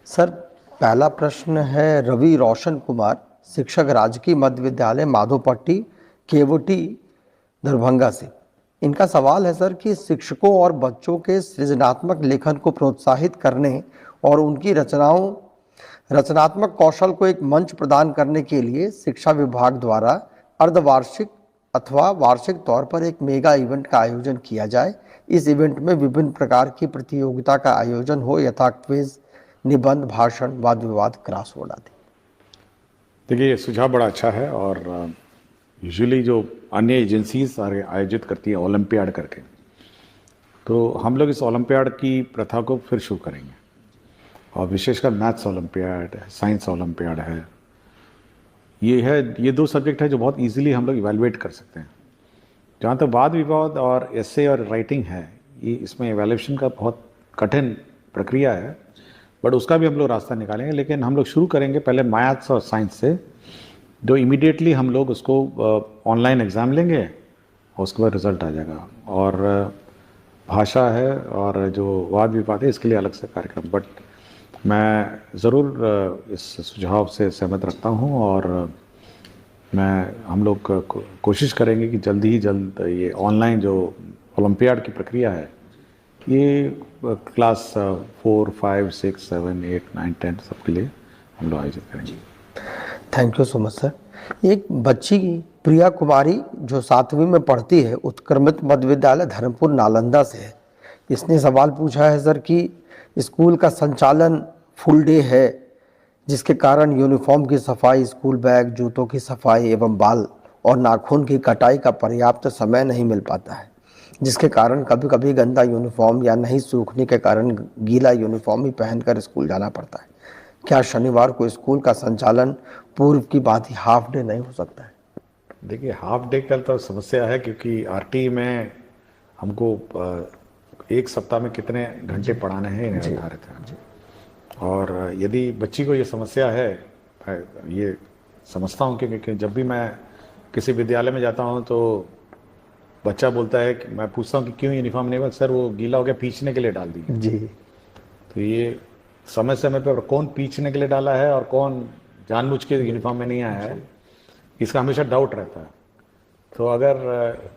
Sir, पहला प्रश्न है रवि रोशन कुमार, शिक्षक, राजकीय मध्य विद्यालय माधोपट्टी, केवटी, दरभंगा से। इनका सवाल है सर कि शिक्षकों और बच्चों के सृजनात्मक लेखन को प्रोत्साहित करने और उनकी रचनात्मक कौशल को एक मंच प्रदान करने के लिए शिक्षा विभाग द्वारा अर्धवार्षिक अथवा वार्षिक तौर पर एक मेगा इवेंट का आयोजन किया जाए। इस इवेंट में विभिन्न प्रकार की प्रतियोगिता का आयोजन हो, यथा क्विज, निबंध, भाषण, वाद विवाद, क्रॉसवर्ड आदि। देखिए, ये सुझाव बड़ा अच्छा है और यूजुअली जो अन्य एजेंसीज आयोजित करती है ओलंपियाड करके, तो हम लोग इस ओलंपियाड की प्रथा को फिर शुरू करेंगे। और विशेषकर मैथ्स ओलंपियाड, साइंस ओलंपियाड है, ये दो सब्जेक्ट है जो बहुत इजीली हम लोग इवेलुएट कर सकते हैं। जहाँ तक वाद विवाद और एसे और राइटिंग है, ये इसमें इवेल्यूएशन का बहुत कठिन प्रक्रिया है, बट उसका भी हम लोग रास्ता निकालेंगे। लेकिन हम लोग शुरू करेंगे पहले मैथ्स और साइंस से, जो इमीडिएटली हम लोग उसको ऑनलाइन एग्ज़ाम लेंगे और उसके बाद रिजल्ट आ जाएगा। और भाषा है और जो वाद विवाद है, इसके लिए अलग से कार्यक्रम। बट मैं ज़रूर इस सुझाव से सहमत रखता हूँ और हम लोग कोशिश करेंगे कि जल्दी ही जल्द ये ऑनलाइन जो ओलंपियाड की प्रक्रिया है, ये क्लास 4, 5, 6, 7, 8, 9, 10 सबके लिए हम लोग आयोजित करेंगे। Thank you so much sir. एक बच्ची प्रिया कुमारी जो 7वीं में पढ़ती है, उत्क्रमित मध्य विद्यालय धर्मपुर नालंदा से है। इसने सवाल पूछा है सर कि स्कूल का संचालन फुल डे है, जिसके कारण यूनिफॉर्म की सफाई, स्कूल बैग, जूतों की सफाई एवं बाल और नाखून की कटाई का पर्याप्त समय नहीं मिल पाता है, जिसके कारण कभी कभी गंदा यूनिफॉर्म या नहीं सूखने के कारण गीला यूनिफॉर्म ही पहनकर स्कूल जाना पड़ता है। क्या शनिवार को स्कूल का संचालन पूर्व की बात ही हाफ डे नहीं हो सकता है? देखिए, हाफ डे का तो समस्या है, क्योंकि आरटी में हमको एक सप्ताह में कितने घंटे पढ़ाने हैं निर्धारित है। और यदि बच्ची को ये समस्या है, ये समझता हूँ कि जब भी मैं किसी विद्यालय में जाता हूँ तो बच्चा बोलता है कि मैं पूछता हूँ कि क्यों यूनिफॉर्म नहीं, सर वो गीला हो गया, पीछने के लिए डाल दी जी। तो ये समय समय पर कौन पीछने के लिए डाला है और कौन जानबूझ के यूनिफॉर्म में नहीं आया है, इसका हमेशा डाउट रहता है। तो अगर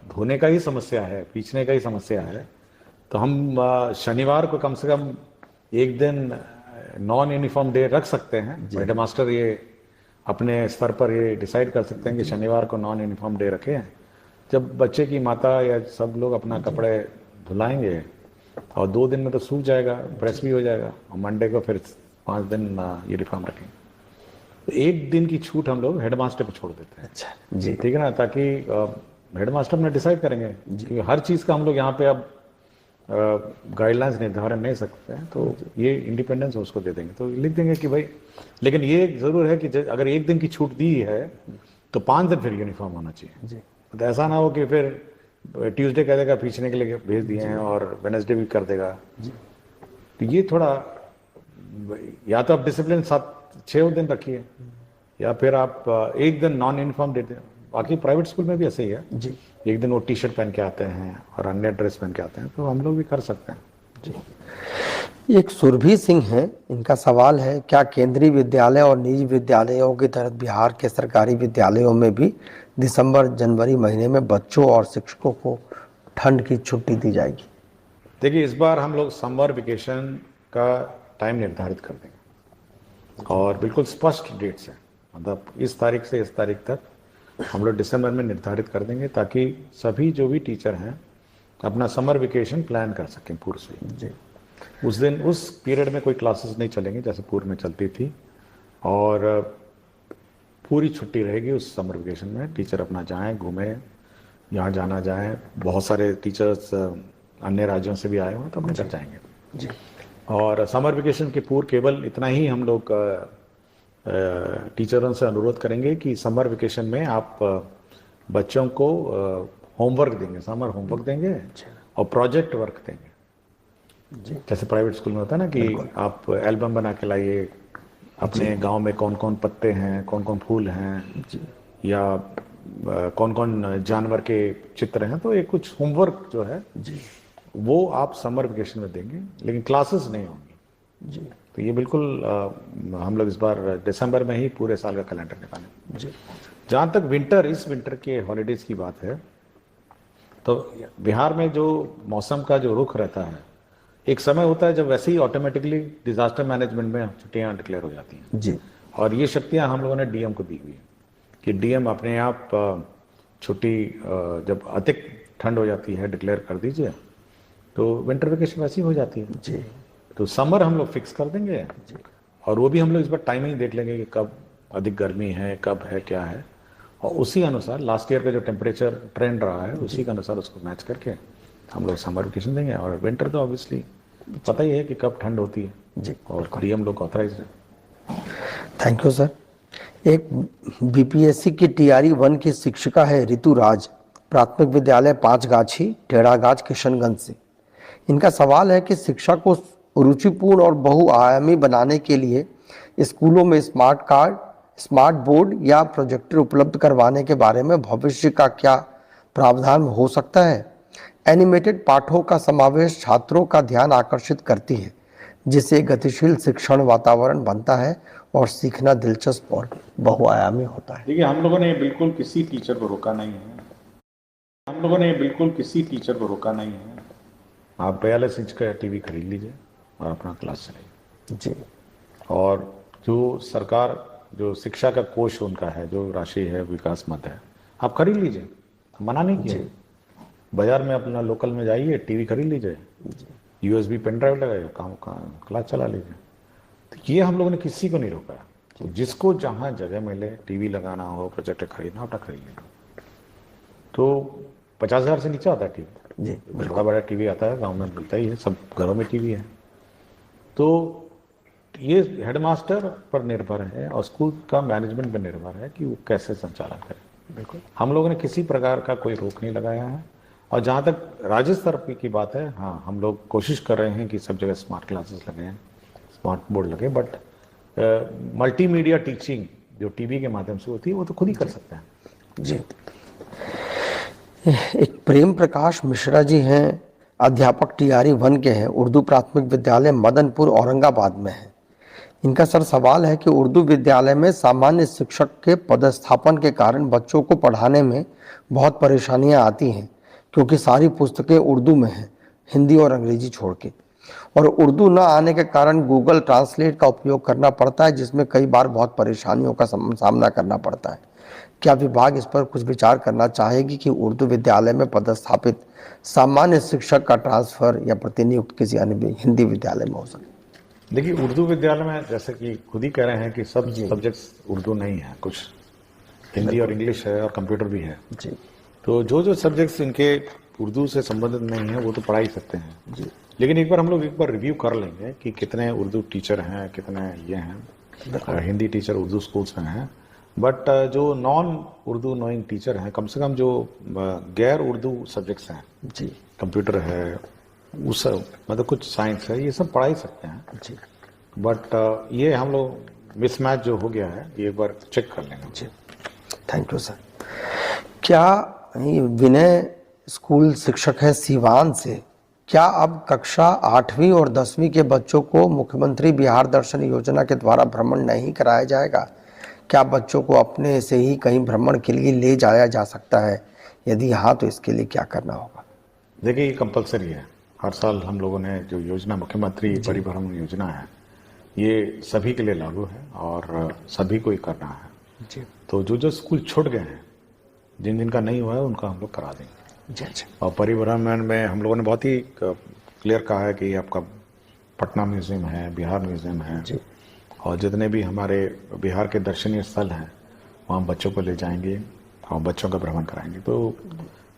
धोने का ही समस्या है, पीछने का ही समस्या है, तो हम शनिवार को कम से कम एक दिन नॉन यूनिफॉर्म डे रख सकते हैं। हेड मास्टर ये अपने स्तर पर ये डिसाइड कर सकते हैं कि शनिवार को नॉन यूनिफॉर्म डे रखें, जब बच्चे की माता या सब लोग अपना कपड़े धुलाएंगे और 2 दिन में तो सूख जाएगा, प्रेस भी हो जाएगा, और मंडे को फिर 5 दिन यूनिफॉर्म रखेंगे। तो 1 दिन की छूट हम लोग हेडमास्टर को छोड़ देते हैं। अच्छा जी, ठीक है ना, ताकि हेडमास्टर अपने डिसाइड करेंगे कि हर चीज़ का हम लोग यहाँ पे अब गाइडलाइंस निर्धारण नहीं सकते हैं, तो ये इंडिपेंडेंस उसको दे देंगे। तो लिख देंगे कि भाई, लेकिन ये ज़रूर है कि अगर 1 दिन की छूट दी है तो 5 दिन फिर यूनिफॉर्म होना चाहिए जी। तो ऐसा ना हो कि फिर ट्यूसडे कह देगा पीछने के लिए भेज दिए हैं और वेडनेसडे भी कर देगा जी। तो ये थोड़ा, या तो आप डिसिप्लिन 7-6 दिन रखिए, या फिर आप 1 दिन नॉन यूनिफॉर्म देते हैं। बाकी प्राइवेट स्कूल में भी ऐसे ही है जी, 1 दिन वो टी शर्ट पहन के आते हैं और अन्य ड्रेस पहन के आते हैं, तो हम लोग भी कर सकते हैं जी। एक सुरभि सिंह है, इनका सवाल है, क्या केंद्रीय विद्यालय और निजी विद्यालयों की तरह बिहार के सरकारी विद्यालयों में भी दिसंबर जनवरी महीने में बच्चों और शिक्षकों को ठंड की छुट्टी दी जाएगी? देखिए, इस बार हम लोग समर वेकेशन का टाइम निर्धारित कर देंगे और बिल्कुल स्पष्ट डेट से, मतलब इस तारीख से इस तारीख तक हम लोग दिसंबर में निर्धारित कर देंगे, ताकि सभी जो भी टीचर हैं अपना समर वेकेशन प्लान कर सकें पूर्व से जी। उस दिन उस पीरियड में कोई क्लासेस नहीं चलेंगे जैसे पूर्व में चलती थी, और पूरी छुट्टी रहेगी उस समर वेकेशन में। टीचर अपना जाएं, घूमें, यहाँ जाना जाएं। बहुत सारे टीचर्स अन्य राज्यों से भी आए हुए तो अपने घर जाएंगे जी। और समर वेकेशन के पूर्व केवल इतना ही हम लोग टीचरों से अनुरोध करेंगे कि समर वेकेशन में आप बच्चों को होमवर्क देंगे, समर होमवर्क देंगे और प्रोजेक्ट वर्क देंगे जी। जैसे प्राइवेट स्कूल में होता है ना कि आप एल्बम बना के लाइए, अपने गांव में कौन कौन पत्ते हैं, कौन कौन फूल हैं जी, या कौन कौन जानवर के चित्र हैं, तो ये कुछ होमवर्क जो है जी, वो आप समर वेकेशन में देंगे, लेकिन क्लासेस नहीं होंगी जी। तो ये बिल्कुल हम लोग इस बार दिसंबर में ही पूरे साल का कैलेंडर निकालें। जी जहाँ तक इस विंटर के हॉलीडेज की बात है, तो बिहार में जो मौसम का जो रुख रहता है, एक समय होता है जब वैसे ही ऑटोमेटिकली डिजास्टर मैनेजमेंट में छुट्टियां डिक्लेयर हो जाती हैं। जी और ये शक्तियां हम लोगों ने डीएम को दी हुई है कि डीएम अपने आप छुट्टी जब अधिक ठंड हो जाती है डिक्लेयर कर दीजिए, तो विंटर वेकेशन वैसी हो जाती है। जी तो समर हम लोग फिक्स कर देंगे, और वो भी हम लोग इस बार टाइमिंग देख लेंगे कि कब अधिक गर्मी है, कब है, क्या है, और उसी अनुसार लास्ट ईयर का जो टेम्परेचर ट्रेंड रहा है उसी के अनुसार उसको मैच करके हम लोग समर वेकेशन देंगे। और विंटर तो ऑब्वियसली पता ही है कि कब ठंड होती है जी, और डीएम लोग ऑथराइज है। Thank you sir. एक बीपीएससी की टीआरई 1 की शिक्षिका है ऋतु राज, प्राथमिक विद्यालय 5 गाछी टेढ़ागाछ किशनगंज से। इनका सवाल है कि शिक्षा को रुचिपूर्ण और बहुआयामी बनाने के लिए स्कूलों में स्मार्ट कार्ड, स्मार्ट बोर्ड या प्रोजेक्टर उपलब्ध करवाने के बारे में भविष्य का क्या प्रावधान हो सकता है। एनिमेटेड पाठों का समावेश छात्रों का ध्यान आकर्षित करती है, जिससे गतिशील शिक्षण वातावरण बनता है और सीखना दिलचस्प और बहुआयामी होता है। देखिए, हम लोगों ने बिल्कुल किसी टीचर को रोका नहीं है, आप 42 इंच का टीवी खरीद लीजिए और अपना क्लास चलाइए। जी और जो सरकार जो शिक्षा का कोष उनका है, जो राशि है विकास मद है, आप खरीद लीजिए, मना नहीं किया। बाजार में अपना लोकल में जाइए, टीवी खरीद लीजिए, यूएसबी पेन ड्राइव लगाइए, क्लास चला लीजिए। तो ये हम लोगों ने किसी को नहीं रोका। तो जिसको जहाँ जगह मिले, टीवी लगाना हो, प्रोजेक्टर खरीदना, अपना खरीद लेना। तो 50,000 से नीचे आता है टीवी जी, बड़ा बड़ा टीवी आता है, गांव में मिलता ही है, सब घरों में टीवी है। तो ये हेडमास्टर पर निर्भर है और स्कूल का मैनेजमेंट पर निर्भर है कि वो कैसे संचालन करे। बिल्कुल, हम लोगों ने किसी प्रकार का कोई रोक नहीं लगाया है। और जहाँ तक राज्य स्तर की बात है, हाँ, हम लोग कोशिश कर रहे हैं कि सब जगह स्मार्ट क्लासेस लगे, स्मार्ट बोर्ड लगे, बट मल्टीमीडिया टीचिंग जो टीवी के माध्यम से होती है वो तो खुद ही कर सकते हैं। जी। एक प्रेम प्रकाश मिश्रा जी हैं, अध्यापक टीआरई 1 के हैं, उर्दू प्राथमिक विद्यालय मदनपुर औरंगाबाद में है। इनका सर सवाल है कि उर्दू विद्यालय में सामान्य शिक्षक के पदस्थापन के कारण बच्चों को पढ़ाने में बहुत परेशानियां आती हैं, क्योंकि सारी पुस्तकें उर्दू में हैं, हिंदी और अंग्रेजी छोड़ के, और उर्दू न आने के कारण गूगल ट्रांसलेट का उपयोग करना पड़ता है, जिसमें कई बार बहुत परेशानियों का सामना करना पड़ता है। क्या विभाग इस पर कुछ विचार करना चाहेगी कि उर्दू विद्यालय में पदस्थापित सामान्य शिक्षक का ट्रांसफर या प्रतिनियुक्त किसी अन्य हिंदी विद्यालय में हो सके? देखिए, उर्दू विद्यालय में जैसे कि खुद ही कह रहे हैं कि सब सब्जेक्ट्स उर्दू नहीं है, कुछ हिंदी और इंग्लिश है और कंप्यूटर भी है। जी, तो जो सब्जेक्ट्स इनके उर्दू से संबंधित नहीं है वो तो पढ़ा ही सकते हैं जी। लेकिन एक बार रिव्यू कर लेंगे कि कितने उर्दू टीचर हैं, कितने ये हैं, हिंदी टीचर उर्दू स्कूल्स में हैं। बट जो नॉन उर्दू नोइंग टीचर हैं, कम से कम जो गैर उर्दू सब्जेक्ट्स हैं, जी, कंप्यूटर है, उस मतलब कुछ साइंस है, ये सब पढ़ा ही सकते हैं। जी, बट ये हम लोग मिसमैच जो हो गया है ये एक बार चेक कर लेंगे। जी, थैंक यू सर। क्या विनय स्कूल शिक्षक है सीवान से, क्या अब कक्षा 8वीं और 10वीं के बच्चों को मुख्यमंत्री बिहार दर्शन योजना के द्वारा भ्रमण नहीं कराया जाएगा? क्या बच्चों को अपने से ही कहीं भ्रमण के लिए ले जाया जा सकता है? यदि हाँ, तो इसके लिए क्या करना होगा? देखिए, ये कंपलसरी है। हर साल हम लोगों ने जो योजना मुख्यमंत्री परिभ्रमण योजना है, ये सभी के लिए लागू है और सभी को ही करना है। जी, तो जो स्कूल छूट गए हैं, जिन जिनका नहीं हुआ है, उनका हम लोग करा देंगे। जी, जी, और परिभ्रमण में हम लोगों ने बहुत ही क्लियर कहा है कि आपका पटना म्यूजियम है, बिहार म्यूजियम है, जी, और जितने भी हमारे बिहार के दर्शनीय स्थल हैं वहाँ बच्चों को ले जाएंगे और बच्चों का भ्रमण कराएंगे। तो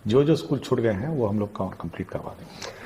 जो स्कूल छूट गए हैं वो हम लोग कंप्लीट करवा देंगे।